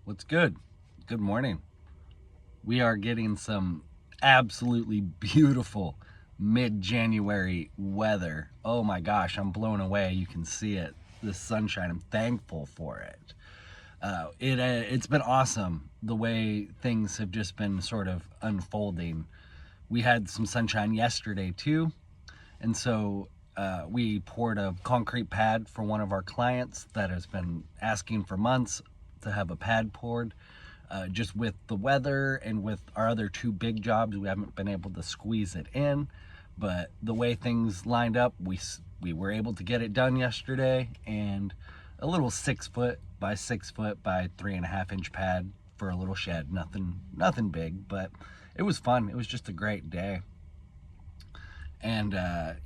What's good? Good morning. We are getting some absolutely beautiful mid-January weather. Oh my gosh, I'm blown away. You can see it. The sunshine. I'm thankful for it. It's been awesome the way things have just been sort of unfolding. We had some sunshine yesterday too, and so we poured a concrete pad for one of our clients that has been asking for months to have a pad poured. Just with the weather and with our other two big jobs, we haven't been able to squeeze it in. But the way things lined up, we were able to get it done yesterday, and a little 6 foot by 6 foot by 3.5 inch pad for a little shed. Nothing big, but it was fun. It was just a great day. And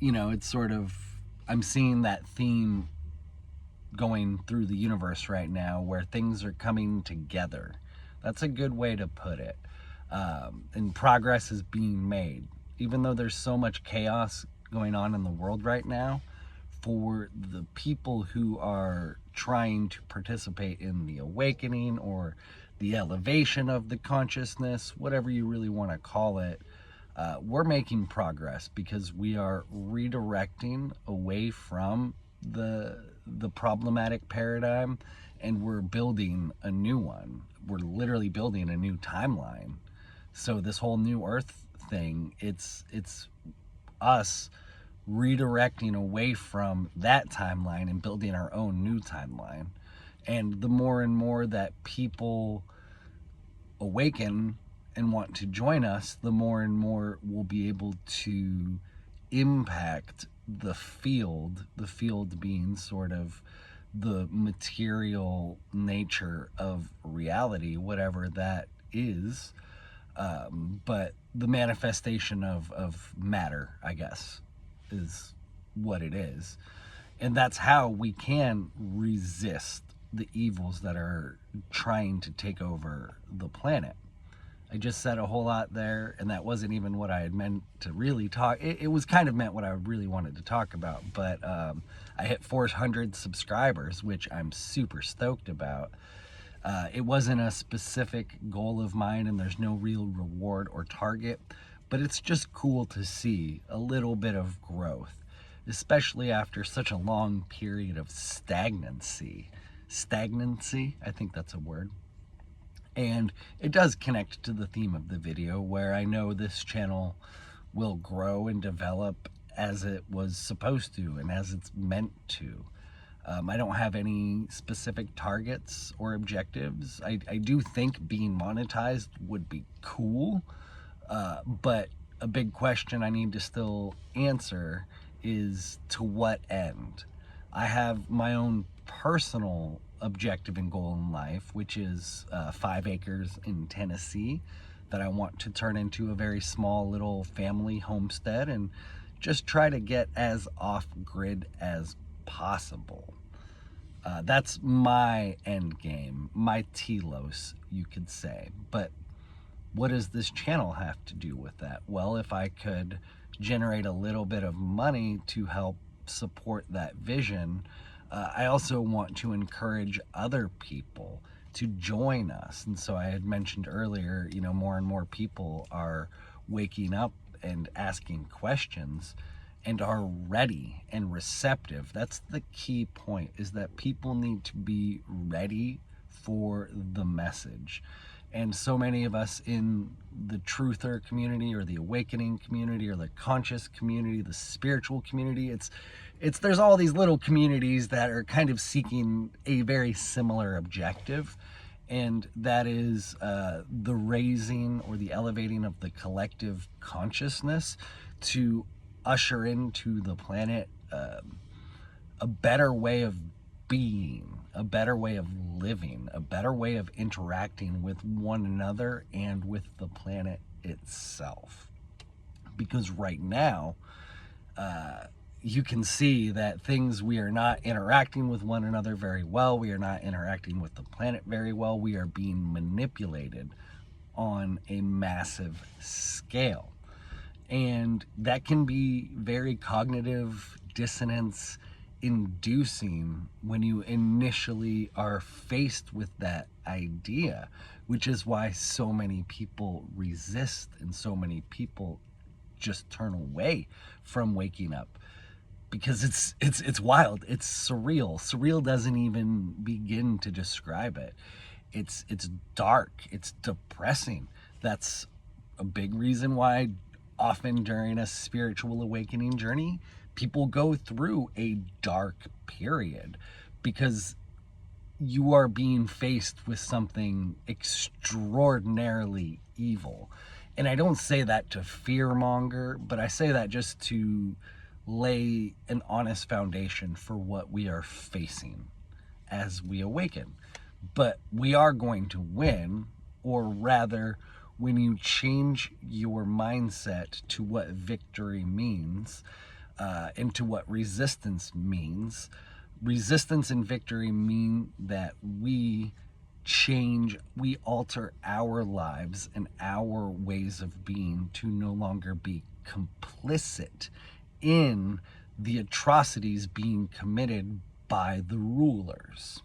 it's sort of, I'm seeing that theme going through the universe right now where things are coming together. That's a good way to put it. And progress is being made. Even though there's so much chaos going on in the world right now, for the people who are trying to participate in the awakening or the elevation of the consciousness, whatever you really want to call it, we're making progress because we are redirecting away from the problematic paradigm, and we're building a new one. We're literally building a new timeline. So this whole new earth thing, it's us redirecting away from that timeline and building our own new timeline. And the more and more that people awaken and want to join us, the more and more we'll be able to impact the field being sort of the material nature of reality, whatever that is. But the manifestation of matter, I guess, is what it is. And that's how we can resist the evils that are trying to take over the planet. I just said a whole lot there, and that wasn't even what I had meant to really talk. It was kind of meant what I really wanted to talk about, but I hit 400 subscribers, which I'm super stoked about. It wasn't a specific goal of mine, and there's no real reward or target, but it's just cool to see a little bit of growth, especially after such a long period of stagnancy. Stagnancy, I think that's a word. And it does connect to the theme of the video, where I know this channel will grow and develop as it was supposed to and as it's meant to. I don't have any specific targets or objectives. I do think being monetized would be cool, but a big question I need to still answer is, to what end? I have my own personal objective and goal in life, which is 5 acres in Tennessee that I want to turn into a very small little family homestead and just try to get as off-grid as possible. That's my end game, my telos, you could say. But what does this channel have to do with that? Well, if I could generate a little bit of money to help support that vision, I also want to encourage other people to join us. And so I had mentioned earlier, more and more people are waking up and asking questions and are ready and receptive. That's the key point, is that people need to be ready for the message. And so many of us in the truther community or the awakening community or the conscious community, the spiritual community, there's all these little communities that are kind of seeking a very similar objective, and that is the raising or the elevating of the collective consciousness to usher into the planet a better way of being, a better way of living, a better way of interacting with one another and with the planet itself. Because right now, you can see that we are not interacting with one another very well. We are not interacting with the planet very well. We are being manipulated on a massive scale. And that can be very cognitive dissonance inducing when you initially are faced with that idea, which is why so many people resist and so many people just turn away from waking up, because it's wild, it's surreal. Surreal doesn't even begin to describe it. It's dark, it's depressing. That's a big reason why often during a spiritual awakening journey, people go through a dark period, because you are being faced with something extraordinarily evil. And I don't say that to fearmonger, but I say that just to lay an honest foundation for what we are facing as we awaken. But we are going to win, or rather, when you change your mindset to what victory means, and to what resistance means. Resistance and victory mean that we change, we alter our lives and our ways of being to no longer be complicit in the atrocities being committed by the rulers.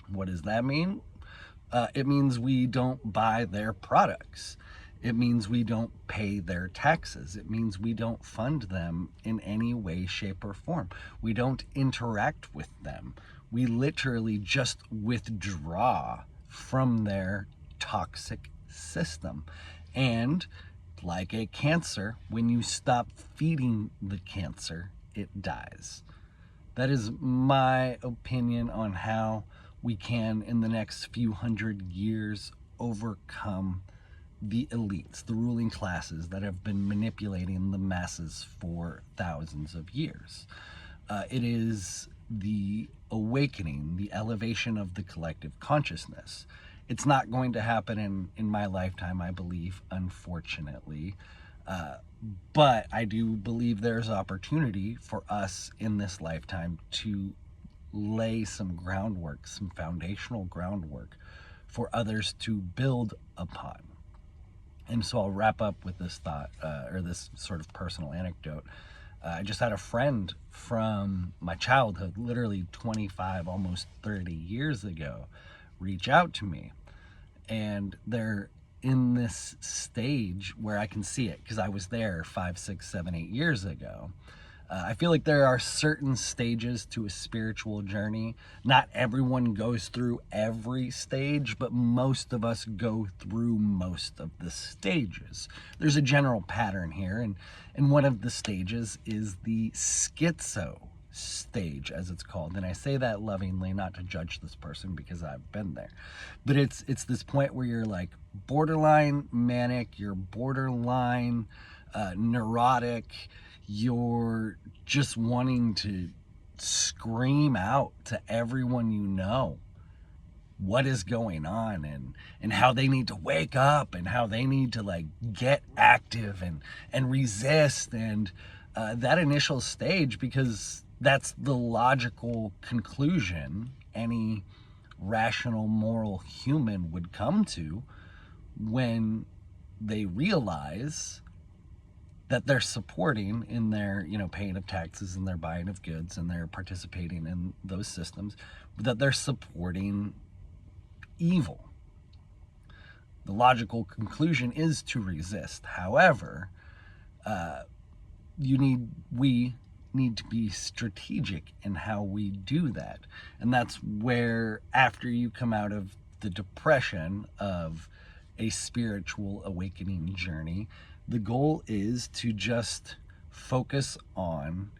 What does that mean? It means we don't buy their products. It means we don't pay their taxes. It means we don't fund them in any way, shape, or form. We don't interact with them. We literally just withdraw from their toxic system. And like a cancer, when you stop feeding the cancer, it dies. That is my opinion on how we can, in the next few hundred years, overcome the elites, the ruling classes that have been manipulating the masses for thousands of years. It is the awakening, the elevation of the collective consciousness. It's not going to happen in my lifetime, I believe, unfortunately. But I do believe there's opportunity for us in this lifetime to lay some groundwork, some foundational groundwork for others to build upon. And so I'll wrap up with this thought, or this sort of personal anecdote. I just had a friend from my childhood, literally 25, almost 30 years ago, reach out to me. And they're in this stage where I can see it, because I was there 5, 6, 7, 8 years ago. I feel like there are certain stages to a spiritual journey. Not everyone goes through every stage, but most of us go through most of the stages. There's a general pattern here, and one of the stages is the schizo stage, as it's called. And I say that lovingly, not to judge this person, because I've been there. But it's this point where you're like borderline manic, you're borderline neurotic, you're just wanting to scream out to everyone you know what is going on, and how they need to wake up, and how they need to like get active and resist, and that initial stage, because that's the logical conclusion any rational, moral human would come to when they realize that they're supporting in their, paying of taxes and their buying of goods, and they're participating in those systems, that they're supporting evil. The logical conclusion is to resist. However, we need to be strategic in how we do that. And that's where, after you come out of the depression of a spiritual awakening journey, the goal is to just focus on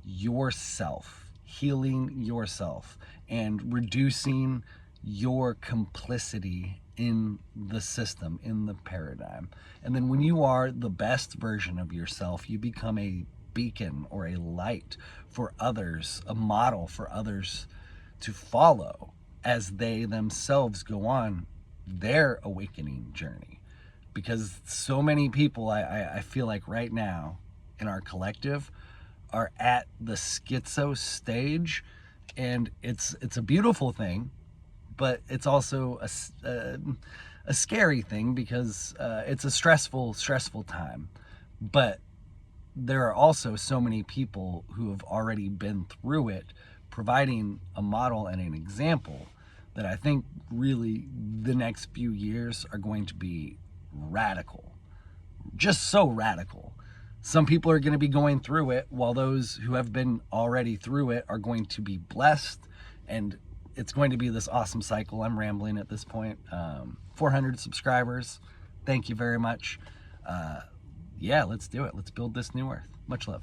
yourself, healing yourself, and reducing your complicity in the system, in the paradigm. And then when you are the best version of yourself, you become a beacon or a light for others, a model for others to follow as they themselves go on their awakening journey. Because so many people, I feel like right now in our collective, are at the schizo stage, and it's a beautiful thing, but it's also a scary thing, because it's a stressful time. But there are also so many people who have already been through it, providing a model and an example, that I think really the next few years are going to be radical. Just so radical. Some people are going to be going through it, while those who have been already through it are going to be blessed, and it's going to be this awesome cycle. I'm rambling at this point. 400 subscribers. Thank you very much. Yeah, let's do it. Let's build this new earth. Much love.